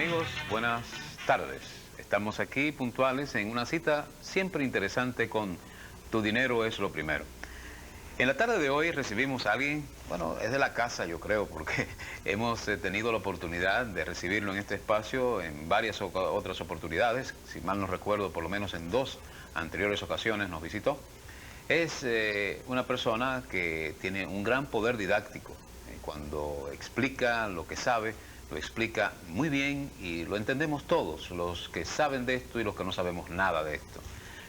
Amigos, buenas tardes. Estamos aquí puntuales en una cita siempre interesante con Tu Dinero es lo Primero. En la tarde de hoy recibimos a alguien, bueno, es de la casa yo creo, porque hemos tenido la oportunidad de recibirlo en este espacio en varias otras oportunidades. Si mal no recuerdo, por lo menos en 2 anteriores ocasiones nos visitó. Es una persona que tiene un gran poder didáctico. Cuando explica lo que sabe, lo explica muy bien y lo entendemos todos, los que saben de esto y los que no sabemos nada de esto.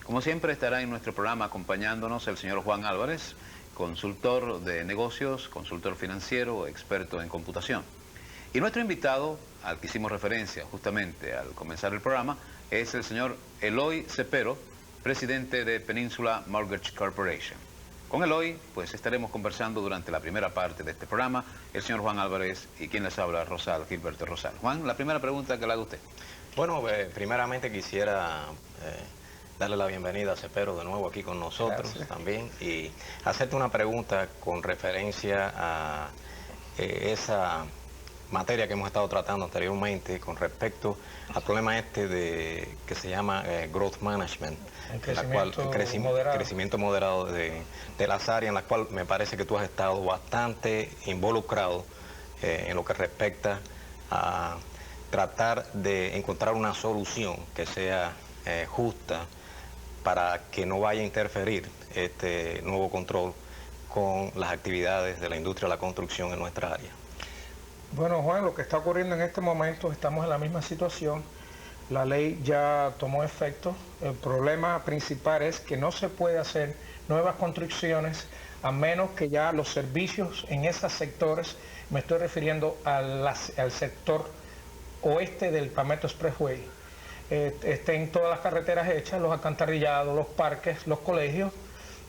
Como siempre estará en nuestro programa acompañándonos el señor Juan Álvarez, consultor de negocios, consultor financiero, experto en computación. Y nuestro invitado, al que hicimos referencia justamente al comenzar el programa, es el señor Eloy Cepero, presidente de Peninsula Mortgage Corporation. Con Eloy, pues estaremos conversando durante la primera parte de este programa, el señor Juan Álvarez y quien les habla, Rosal, Gilberto Rosal. Juan, la primera pregunta que le haga usted. Bueno, primeramente quisiera darle la bienvenida a Cepero de nuevo aquí con nosotros. Gracias. También, y hacerte una pregunta con referencia a esa materia que hemos estado tratando anteriormente con respecto al problema que se llama growth management, crecimiento moderado de las áreas en las cuales me parece que tú has estado bastante involucrado en lo que respecta a tratar de encontrar una solución que sea justa para que no vaya a interferir este nuevo control con las actividades de la industria de la construcción en nuestra área. Bueno, Juan, lo que está ocurriendo en este momento, estamos en la misma situación. La ley ya tomó efecto. El problema principal es que no se puede hacer nuevas construcciones a menos que ya los servicios en esos sectores, me estoy refiriendo al sector oeste del Palmetto Expressway, estén todas las carreteras hechas, los alcantarillados, los parques, los colegios.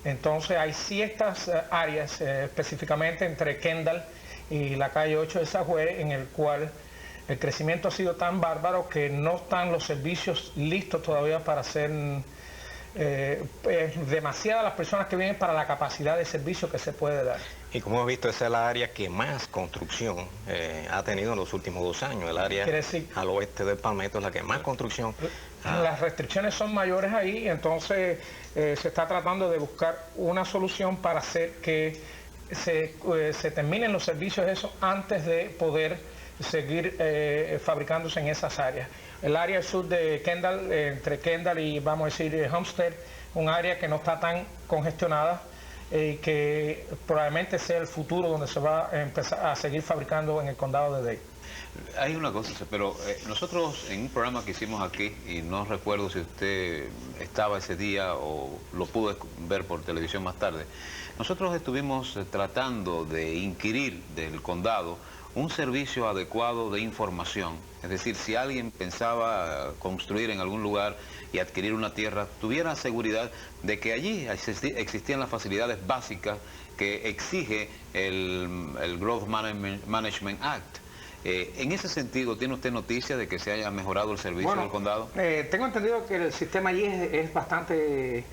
Entonces hay ciertas áreas, específicamente entre Kendall y la calle 8 de Sajue, en el cual el crecimiento ha sido tan bárbaro que no están los servicios listos todavía para hacer demasiadas las personas que vienen para la capacidad de servicio que se puede dar. Y como hemos visto, esa es la área que más construcción ha tenido en los últimos 2 años. El área al oeste del Palmetto es la que más construcción. Las restricciones son mayores ahí, entonces se está tratando de buscar una solución para hacer que se terminen los servicios esos antes de poder seguir fabricándose en esas áreas. El área sur de Kendall, entre Kendall y vamos a decir Homestead, un área que no está tan congestionada y que probablemente sea el futuro donde se va a empezar a seguir fabricando en el condado de Dade. Hay una cosa, pero nosotros en un programa que hicimos aquí, y no recuerdo si usted estaba ese día o lo pudo ver por televisión más tarde, nosotros estuvimos tratando de inquirir del condado un servicio adecuado de información. Es decir, si alguien pensaba construir en algún lugar y adquirir una tierra, tuviera seguridad de que allí existían las facilidades básicas que exige el Growth Management Act. En ese sentido, ¿tiene usted noticia de que se haya mejorado el servicio del condado? Tengo entendido que el sistema allí es bastante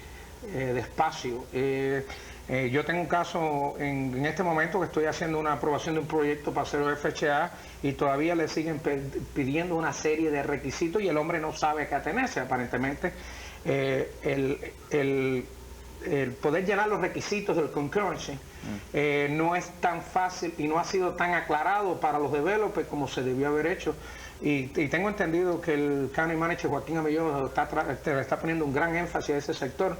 despacio. Yo tengo un caso en este momento que estoy haciendo una aprobación de un proyecto para hacer FHA y todavía le siguen pidiendo una serie de requisitos y el hombre no sabe qué atenerse. Aparentemente el poder llenar los requisitos del concurrency no es tan fácil y no ha sido tan aclarado para los developers como se debió haber hecho. Y tengo entendido que el County Manager Joaquín Amelló está poniendo un gran énfasis a ese sector,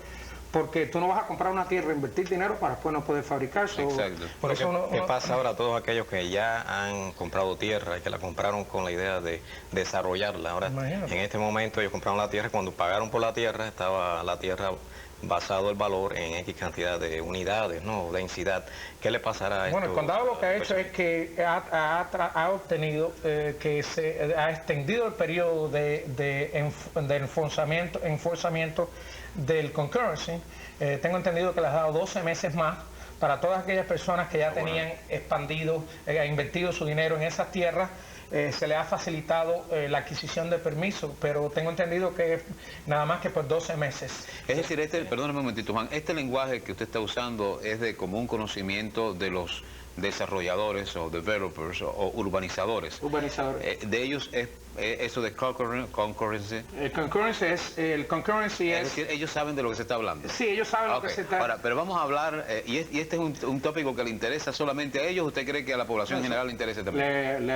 porque tú no vas a comprar una tierra, invertir dinero para después no poder fabricarse. Exacto. Por eso ¿Qué pasa ahora a todos aquellos que ya han comprado tierra y que la compraron con la idea de desarrollarla? Ahora, en este momento ellos compraron la tierra y cuando pagaron por la tierra, estaba la tierra basado el valor en X cantidad de unidades, ¿no? Densidad. ¿Qué le pasará a esto? Bueno, el condado lo que ha hecho es que ha obtenido que se ha extendido el periodo de enforzamiento del concurrency. Tengo entendido que les ha dado 12 meses más para todas aquellas personas que ya tenían expandido, invertido su dinero en esas tierras. Se le ha facilitado la adquisición de permiso, pero tengo entendido que es nada más que por 12 meses. Es decir, perdóname un momentito, Juan, este lenguaje que usted está usando es de común conocimiento de los desarrolladores o developers o urbanizadores. De ellos es eso de concurrency. El concurrency Es decir, ellos saben de lo que se está hablando. Sí, ellos saben lo que se está... Ahora, pero vamos a hablar, y este es un tópico que le interesa solamente a ellos. ¿Usted cree que a la población en general le interesa también?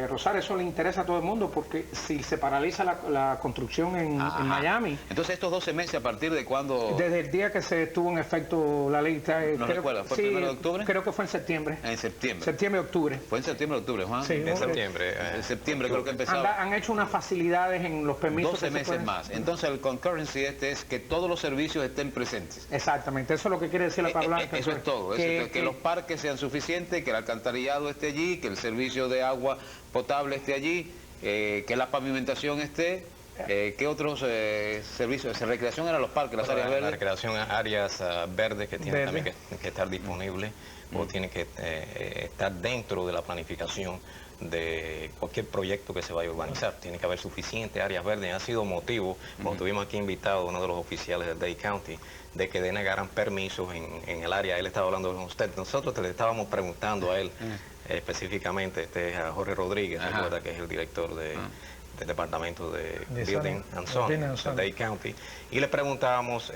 Rosario, eso le interesa a todo el mundo, porque si se paraliza la construcción en Miami... Entonces, estos 12 meses, ¿a partir de cuándo? Desde el día que se estuvo en efecto la ley... ¿No recuerda? ¿Fue el 1 de octubre? Creo que fue en septiembre. En septiembre. Septiembre-octubre. Fue en septiembre-octubre, Juan. Sí, en septiembre. En septiembre creo que empezaba. Han hecho unas facilidades en los permisos. 12 meses más. Entonces el concurrency es que todos los servicios estén presentes. Exactamente, eso es lo que quiere decir la palabra. Eso es todo. Que los parques sean suficientes, que el alcantarillado esté allí, que el servicio de agua potable esté allí, que la pavimentación esté. ¿Qué otros servicios? Recreación eran los parques, las áreas verdes. La recreación, áreas verdes que tienen también que estar disponibles o tienen que estar dentro de la planificación de cualquier proyecto que se vaya a urbanizar. Tiene que haber suficientes áreas verdes. Ha sido motivo, cuando tuvimos aquí invitado a uno de los oficiales del Dade County, de que denegaran permisos en el área. Él estaba hablando con usted. Nosotros le estábamos preguntando a él específicamente, a Jorge Rodríguez, recuerda que es el director del departamento de Building and Zoning, Dade County, y le preguntábamos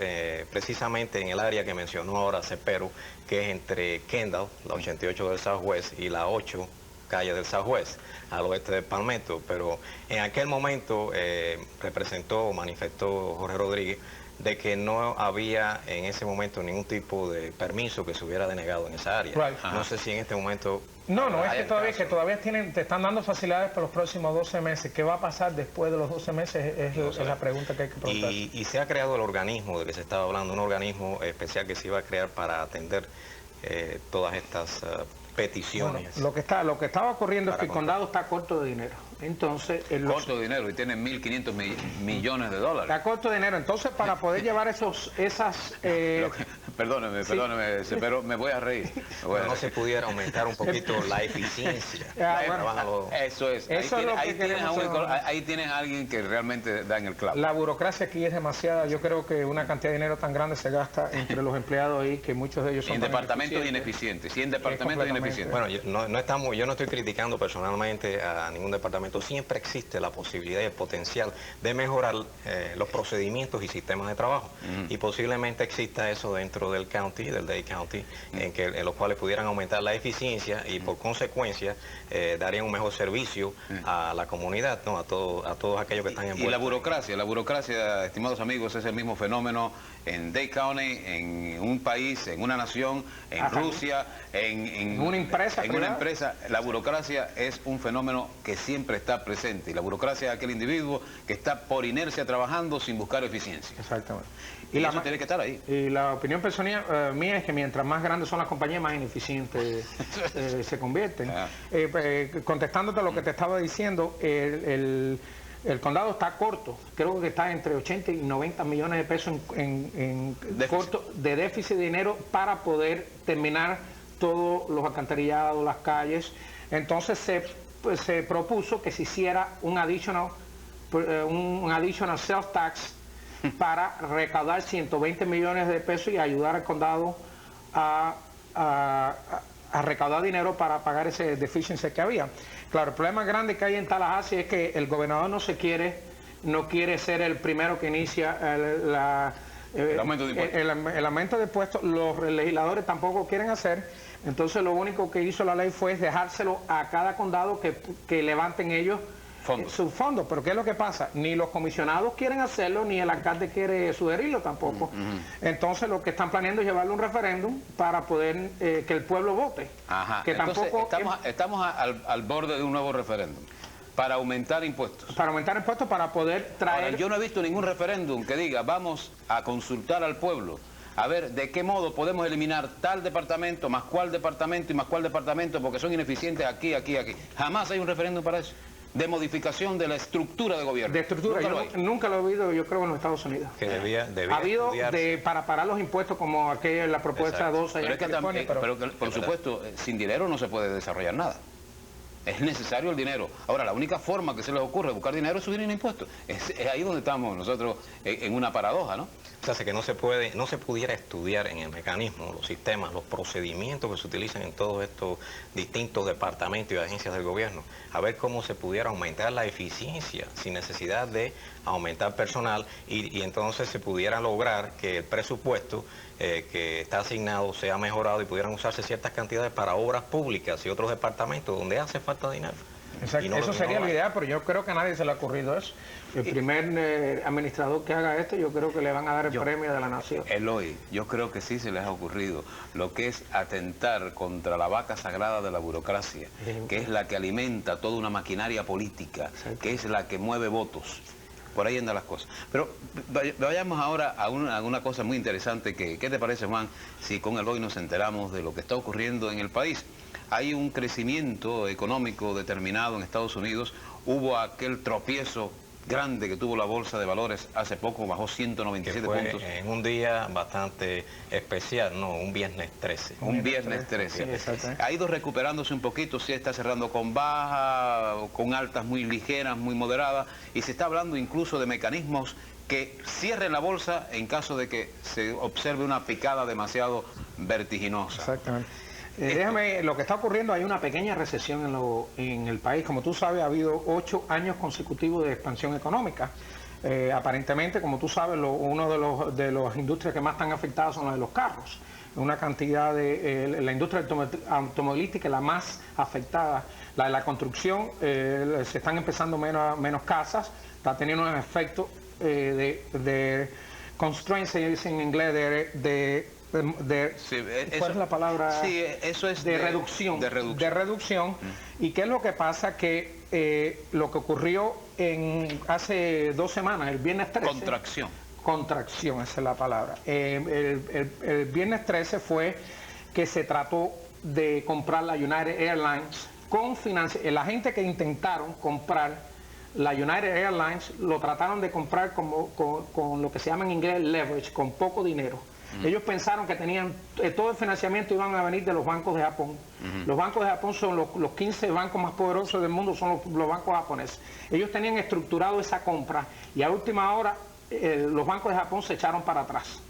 precisamente en el área que mencionó ahora Cepero, que es entre Kendall, la 88 del Southwest, y la 8 calle del Southwest, al oeste de Palmetto. Pero en aquel momento manifestó Jorge Rodríguez de que no había en ese momento ningún tipo de permiso que se hubiera denegado en esa área. No sé si en este momento... No, es que todavía te están dando facilidades para los próximos 12 meses. ¿Qué va a pasar después de los 12 meses? Es la pregunta que hay que preguntar. Y se ha creado el organismo de que se estaba hablando, un organismo especial que se iba a crear para atender todas estas peticiones. Bueno, lo que estaba ocurriendo es que el condado está corto de dinero. Entonces, corto de dinero, y tiene 1.500 millones de dólares. Está corto de dinero. Entonces, para poder llevar esas... Perdóneme, pero me voy a reír. No se pudiera aumentar un poquito la eficiencia. Eso es. Ahí tienes a alguien que realmente da en el clavo. La burocracia aquí es demasiada. Yo creo que una cantidad de dinero tan grande se gasta entre los empleados ahí, que muchos de ellos son... En departamentos ineficientes. Bueno, yo no estoy criticando personalmente a ningún departamento. Siempre existe la posibilidad y el potencial de mejorar los procedimientos y sistemas de trabajo. Y posiblemente exista eso dentro del county, del Dade County, en los cuales pudieran aumentar la eficiencia y por consecuencia darían un mejor servicio a la comunidad, ¿no? a todos aquellos que están envueltos. Y la burocracia, estimados amigos, es el mismo fenómeno en Dade County, en un país, en una nación, en Rusia, en una empresa. La burocracia es un fenómeno que siempre está presente, y la burocracia es aquel individuo que está por inercia trabajando sin buscar eficiencia. Exactamente. Y eso tiene que estar ahí. Y la opinión personal mía es que mientras más grandes son las compañías, más ineficientes se convierten. Contestándote a lo que te estaba diciendo, el condado está corto, creo que está entre 80 y 90 millones de pesos en corto de déficit de dinero para poder terminar todos los alcantarillados, las calles. Entonces se propuso que se hiciera un additional sales tax para recaudar 120 millones de pesos y ayudar al condado a recaudar dinero para pagar ese deficiency que había. Claro, el problema grande que hay en Tallahassee es que el gobernador no quiere ser el primero que inicia el aumento de impuestos. Los legisladores tampoco quieren hacer. Entonces lo único que hizo la ley fue dejárselo a cada condado que levanten ellos sus fondos. Pero ¿qué es lo que pasa? Ni los comisionados quieren hacerlo, ni el alcalde quiere sugerirlo tampoco. Entonces lo que están planeando es llevarle un referéndum para poder que el pueblo vote. Que entonces, tampoco estamos al borde de un nuevo referéndum para aumentar impuestos. Para poder traer... Ahora, yo no he visto ningún referéndum que diga vamos a consultar al pueblo a ver de qué modo podemos eliminar tal departamento, más cuál departamento y más cuál departamento, porque son ineficientes aquí. Jamás hay un referéndum para eso. De modificación de la estructura de gobierno. De estructura, nunca lo he oído, yo creo, en los Estados Unidos. Que debía ha habido para parar los impuestos, como aquella la propuesta 12 pero, por supuesto, sin dinero no se puede desarrollar nada. Es necesario el dinero. Ahora, la única forma que se les ocurre buscar dinero es subir un impuesto. Es ahí donde estamos nosotros en una paradoja, ¿no? O sea, que no se pudiera estudiar en el mecanismo, los sistemas, los procedimientos que se utilizan en todos estos distintos departamentos y agencias del gobierno, a ver cómo se pudiera aumentar la eficiencia sin necesidad de aumentar personal y entonces se pudiera lograr que el presupuesto que está asignado sea mejorado y pudieran usarse ciertas cantidades para obras públicas y otros departamentos donde hace falta dinero. Exacto. Eso sería la idea, pero yo creo que a nadie se le ha ocurrido eso. El primer administrador que haga esto, yo creo que le van a dar el premio de la nación. Eloy, yo creo que sí se les ha ocurrido lo que es atentar contra la vaca sagrada de la burocracia, que es la que alimenta toda una maquinaria política, que es la que mueve votos. Por ahí andan las cosas. Pero vayamos ahora a una cosa muy interesante. ¿Qué te parece, Juan, si con Eloy nos enteramos de lo que está ocurriendo en el país? Hay un crecimiento económico determinado en Estados Unidos. Hubo aquel tropiezo grande que tuvo la bolsa de valores hace poco, bajó 197 puntos. En un día bastante especial, no, un viernes 13. Un viernes 13. Sí, ha ido recuperándose un poquito, sí está cerrando con baja, con altas muy ligeras, muy moderadas, y se está hablando incluso de mecanismos que cierren la bolsa en caso de que se observe una picada demasiado vertiginosa. Exactamente. Déjame, lo que está ocurriendo, hay una pequeña recesión en el país. Como tú sabes, ha habido 8 años consecutivos de expansión económica. Aparentemente, como tú sabes, uno de las industrias que más están afectadas son las de los carros. Una cantidad de... la industria automovilística es la más afectada. La de la construcción, se están empezando menos casas, está teniendo un efecto de constraint, se dice en inglés, sí, ¿cuál es la palabra? Sí, eso es de reducción. De reducción. ¿Y qué es lo que pasa? Que lo que ocurrió hace 2 semanas, el viernes 13... Contracción, esa es la palabra. El viernes 13 fue que se trató de comprar la United Airlines con financiación. La gente que intentaron comprar la United Airlines lo trataron de comprar con lo que se llama en inglés leverage, con poco dinero. Ellos pensaron que tenían todo el financiamiento iban a venir de los bancos de Japón. Los bancos de Japón son los 15 bancos más poderosos del mundo, son los bancos japoneses. Ellos tenían estructurado esa compra y a última hora los bancos de Japón se echaron para atrás.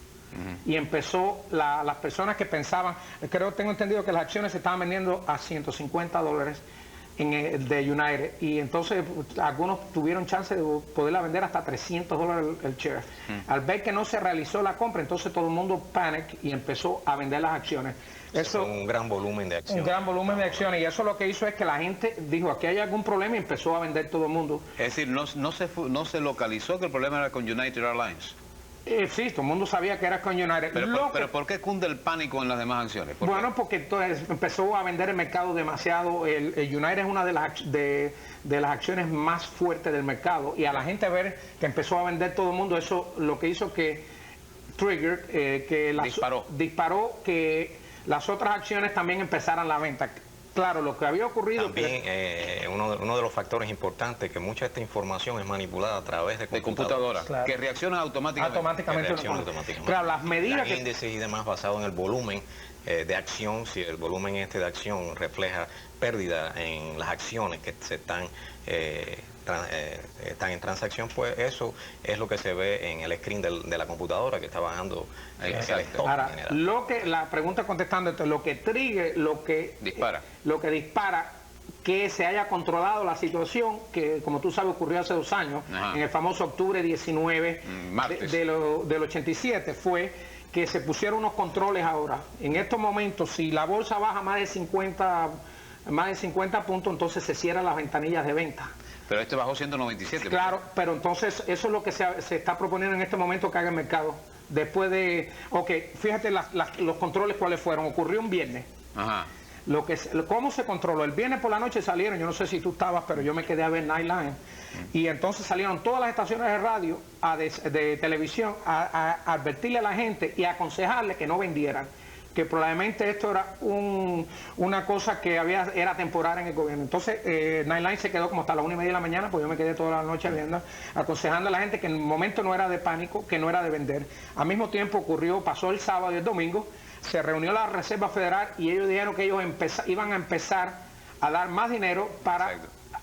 Y empezó las personas que pensaban, tengo entendido que las acciones se estaban vendiendo a $150 de United, y entonces algunos tuvieron chance de poderla vender hasta $300 el share. Al ver que no se realizó la compra, entonces todo el mundo panic y empezó a vender las acciones. Eso, un gran volumen de acciones. Un gran volumen de acciones, y eso lo que hizo es que la gente dijo, aquí hay algún problema, y empezó a vender todo el mundo. Es decir, no se localizó que el problema era con United Airlines. Sí, todo el mundo sabía que era con United. Pero ¿por qué cunde el pánico en las demás acciones? Bueno, porque entonces empezó a vender el mercado demasiado. El United es una de las acciones más fuertes del mercado, y a la gente ver que empezó a vender todo el mundo, eso lo que hizo que disparó que las otras acciones también empezaran la venta. Claro, lo que había ocurrido... También uno de los factores importantes, que mucha de esta información es manipulada a través de computadoras. Claro. Que reaccionan automáticamente. Claro, las medidas que... índices y demás basado en el volumen de acción, si el volumen de acción refleja pérdida en las acciones que se están en transacción, pues eso es lo que se ve en el screen de la computadora que está bajando el stock. Ahora, la pregunta contestando esto, lo que dispara que se haya controlado la situación, que como tú sabes ocurrió hace 2 años, en el famoso octubre 19 del 87, fue que se pusieron unos controles ahora. En estos momentos, si la bolsa baja más de 50 puntos, entonces se cierran las ventanillas de venta. Pero este bajó 197. Claro, pero entonces eso es lo que se está proponiendo en este momento que haga el mercado. Después de... Ok, fíjate los controles cuáles fueron. Ocurrió un viernes. ¿Cómo se controló? El viernes por la noche salieron, yo no sé si tú estabas, pero yo me quedé a ver Nightline. Y entonces salieron todas las estaciones de radio, de televisión, a advertirle a la gente y a aconsejarle que no vendieran, que probablemente esto era una cosa que era temporal en el gobierno. Entonces Nightline se quedó como hasta las 1:30 de la mañana, pues yo me quedé toda la noche viendo, aconsejando a la gente que en el momento no era de pánico, que no era de vender. Al mismo tiempo pasó el sábado y el domingo, se reunió la Reserva Federal y ellos dijeron que ellos iban a empezar a dar más dinero para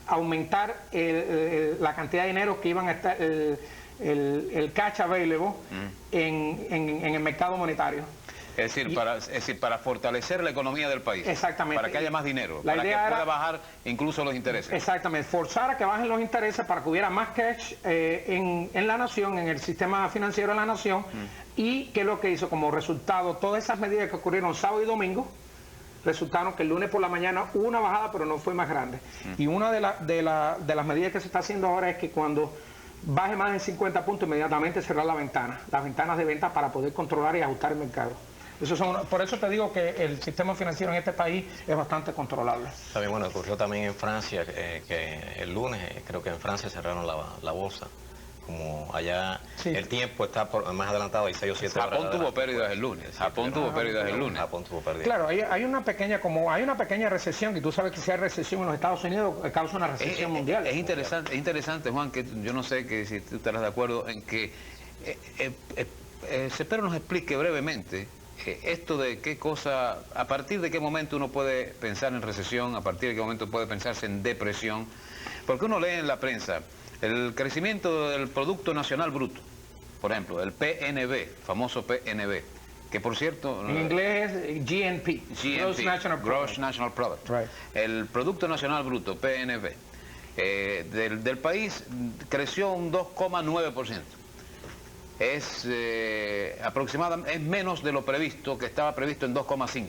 aumentar la cantidad de dinero que iban a estar el cash available en el mercado monetario. Es decir, para fortalecer la economía del país. Exactamente. Para que haya más dinero. La para que idea pueda era bajar incluso los intereses. Exactamente. Forzar a que bajen los intereses para que hubiera más cash en la nación, en el sistema financiero de la nación. Y que es lo que hizo como resultado, todas esas medidas que ocurrieron sábado y domingo, resultaron que el lunes por la mañana hubo una bajada, pero no fue más grande. Y una de las medidas que se está haciendo ahora es que cuando baje más de 50 puntos, inmediatamente cerrar las ventanas de venta para poder controlar y ajustar el mercado. Por eso te digo que el sistema financiero en este país es bastante controlable. También, bueno, ocurrió también en Francia, que el lunes creo que en Francia cerraron la bolsa. Como allá el tiempo está más adelantado, hay 6 o 7 horas. Japón tuvo pérdidas el lunes. Japón tuvo pérdidas el lunes. Japón tuvo pérdidas. Claro, hay una pequeña recesión, y tú sabes que si hay recesión en los Estados Unidos, causa una recesión mundial. Es interesante, Juan, que yo no sé que si tú estarás de acuerdo en que Cepero nos explique brevemente esto de qué cosa, a partir de qué momento uno puede pensar en recesión, a partir de qué momento puede pensarse en depresión, porque uno lee en la prensa el crecimiento del Producto Nacional Bruto, por ejemplo, el PNB, famoso PNB, que por cierto... En inglés es GNP, Gross National Product. Right. El Producto Nacional Bruto, PNB, del país creció un 2,9%. Es aproximadamente, es menos de lo previsto, que estaba previsto en 2,5.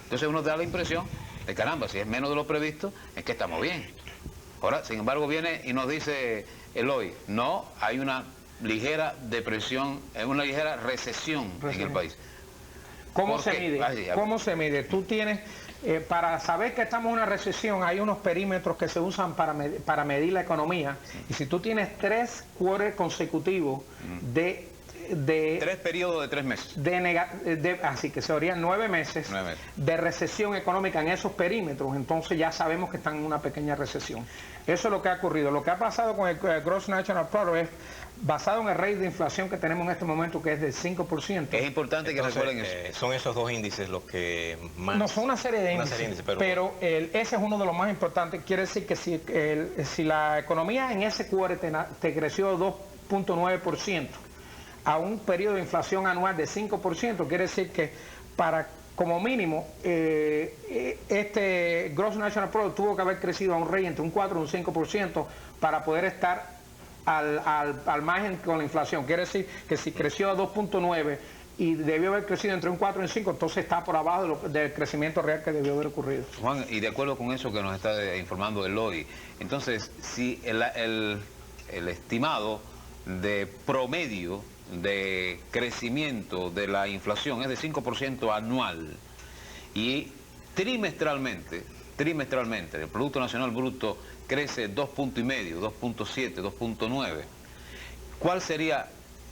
Entonces uno da la impresión de caramba, si es menos de lo previsto, es que estamos bien. Ahora, sin embargo, viene y nos dice Eloy, no, hay una ligera depresión, una ligera recesión en el país. ¿Cómo se mide? ¿Cómo se mide? Tú tienes, para saber que estamos en una recesión, hay unos perímetros que se usan para medir la economía. Y si tú tienes 3 quarters consecutivos de 3 periodos de 3 meses. Así que serían 9 meses de recesión económica en esos perímetros, entonces ya sabemos que están en una pequeña recesión. Eso es lo que ha ocurrido. Lo que ha pasado con el Gross National Product es basado en el rate de inflación que tenemos en este momento, que es del 5%. Es importante que recuerden eso. Son esos dos índices los que más... No, son una serie de índices, pero ese es uno de los más importantes. Quiere decir que si la economía en ese quarter te creció 2.9%, a un periodo de inflación anual de 5%, quiere decir que como mínimo este Gross National Product tuvo que haber crecido a un rate entre un 4 y un 5% para poder estar al margen con la inflación. Quiere decir que si creció a 2.9 y debió haber crecido entre un 4 y un 5, entonces está por abajo del crecimiento real que debió haber ocurrido. Juan, y de acuerdo con eso que nos está informando Eloy, entonces si el estimado de promedio de crecimiento de la inflación es de 5% anual y trimestralmente el Producto Nacional Bruto crece 2,5, 2.7, 2.9, ¿cuál sería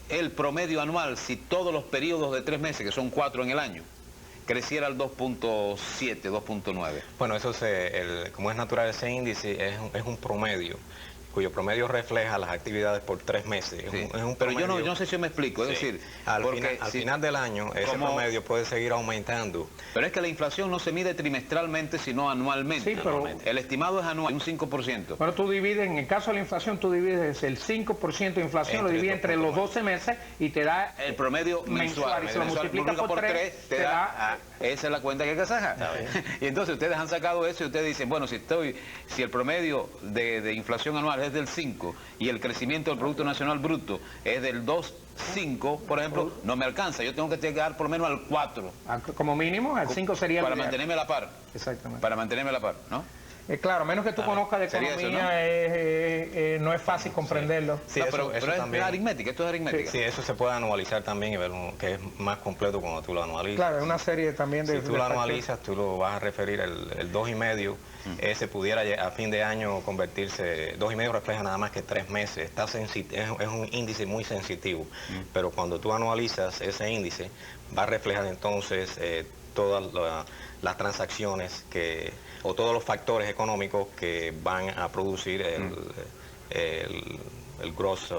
el promedio anual si todos los periodos de 3 meses, que son 4 en el año, creciera al 2.7, 2.9? Bueno, eso como es natural ese índice, es un promedio, cuyo promedio refleja las actividades por 3 meses. Sí. Es un pero promedio, yo no sé si me explico, es decir, al final del año ese promedio puede seguir aumentando. Pero es que la inflación no se mide trimestralmente, sino anualmente. Sí, pero el estimado es anual, un 5%. Pero tú divides, en el caso de la inflación, tú divides el 5% de inflación, lo divides entre los 12 meses y te da el promedio mensual. Y se lo multiplica por 3, te da esa es la cuenta que hay que sacar. Y entonces ustedes han sacado eso y ustedes dicen, bueno, si el promedio de inflación anual es del 5 y el crecimiento del Producto Nacional Bruto es del 2,5, por ejemplo, no me alcanza. Yo tengo que llegar por lo menos al 4. Como mínimo, al 5 sería para mantenerme a la par. Exactamente. Para mantenerme a la par, ¿no? Claro, a menos que tú conozcas de economía, eso, ¿no? No es fácil comprenderlo. Sí, no, pero es aritmética, esto es aritmética. Sí, eso se puede anualizar también y ver que es más completo cuando tú lo anualizas. Claro, es una serie también de... Si tú lo anualizas, tú lo vas a referir el 2,5, ese pudiera a fin de año convertirse, 2,5 refleja nada más que 3 meses, es un índice muy sensitivo, pero cuando tú anualizas ese índice, va a reflejar entonces todas las transacciones o todos los factores económicos que van a producir el gross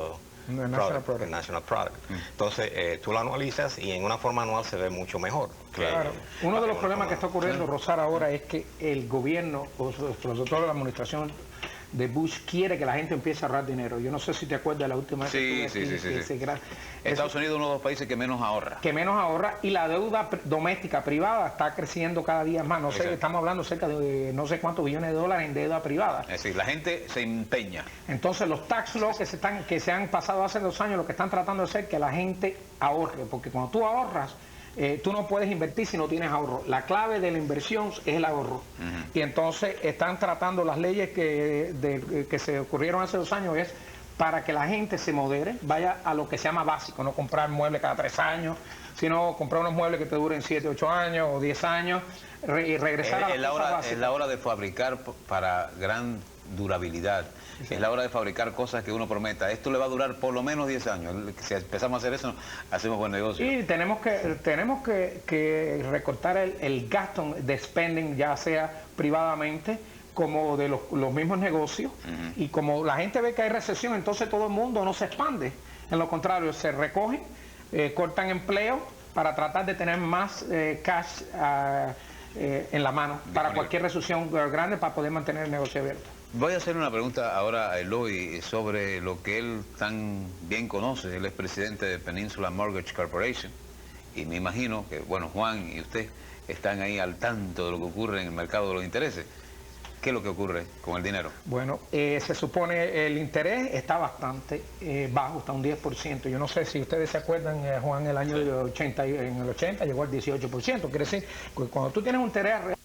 product, national product. Entonces, tú lo anualizas y en una forma anual se ve mucho mejor. Claro. Uno de los problemas que está ocurriendo, Rosar, ahora es que el gobierno, sobre todo la administración de Bush quiere que la gente empiece a ahorrar dinero. Yo no sé si te acuerdas de la última vez que estuve aquí. Estados Unidos es uno de los países que menos ahorra. Que menos ahorra, y la deuda doméstica privada está creciendo cada día más. No sé, estamos hablando cerca de no sé cuántos billones de dólares en deuda privada. Es decir, la gente se empeña. Entonces los tax laws que se han pasado hace 2 años, lo que están tratando de hacer es que la gente ahorre, porque cuando tú ahorras, tú no puedes invertir si no tienes ahorro. La clave de la inversión es el ahorro. Y entonces están tratando las leyes que se ocurrieron hace 2 años es para que la gente se modere, vaya a lo que se llama básico, no comprar muebles cada 3 años, sino comprar unos muebles que te duren 7, 8 años o 10 años y regresar a las cosas básicas. Es la hora de fabricar para gran durabilidad. Es la hora de fabricar cosas que uno prometa. Esto le va a durar por lo menos 10 años. Si empezamos a hacer eso, hacemos buen negocio. Y tenemos que recortar el gasto de spending, ya sea privadamente como de los mismos negocios. Y como la gente ve que hay recesión, entonces todo el mundo no se expande. En lo contrario, se recogen, cortan empleo para tratar de tener más cash en la mano para cualquier recesión grande, para poder mantener el negocio abierto. Voy a hacer una pregunta ahora a Eloy sobre lo que él tan bien conoce. Él es presidente de Peninsula Mortgage Corporation y me imagino que, bueno, Juan y usted están ahí al tanto de lo que ocurre en el mercado de los intereses. ¿Qué es lo que ocurre con el dinero? Bueno, se supone el interés está bastante bajo, está un 10%. Yo no sé si ustedes se acuerdan, Juan, en el 80 llegó al 18%. Quiere decir que cuando tú tienes un interés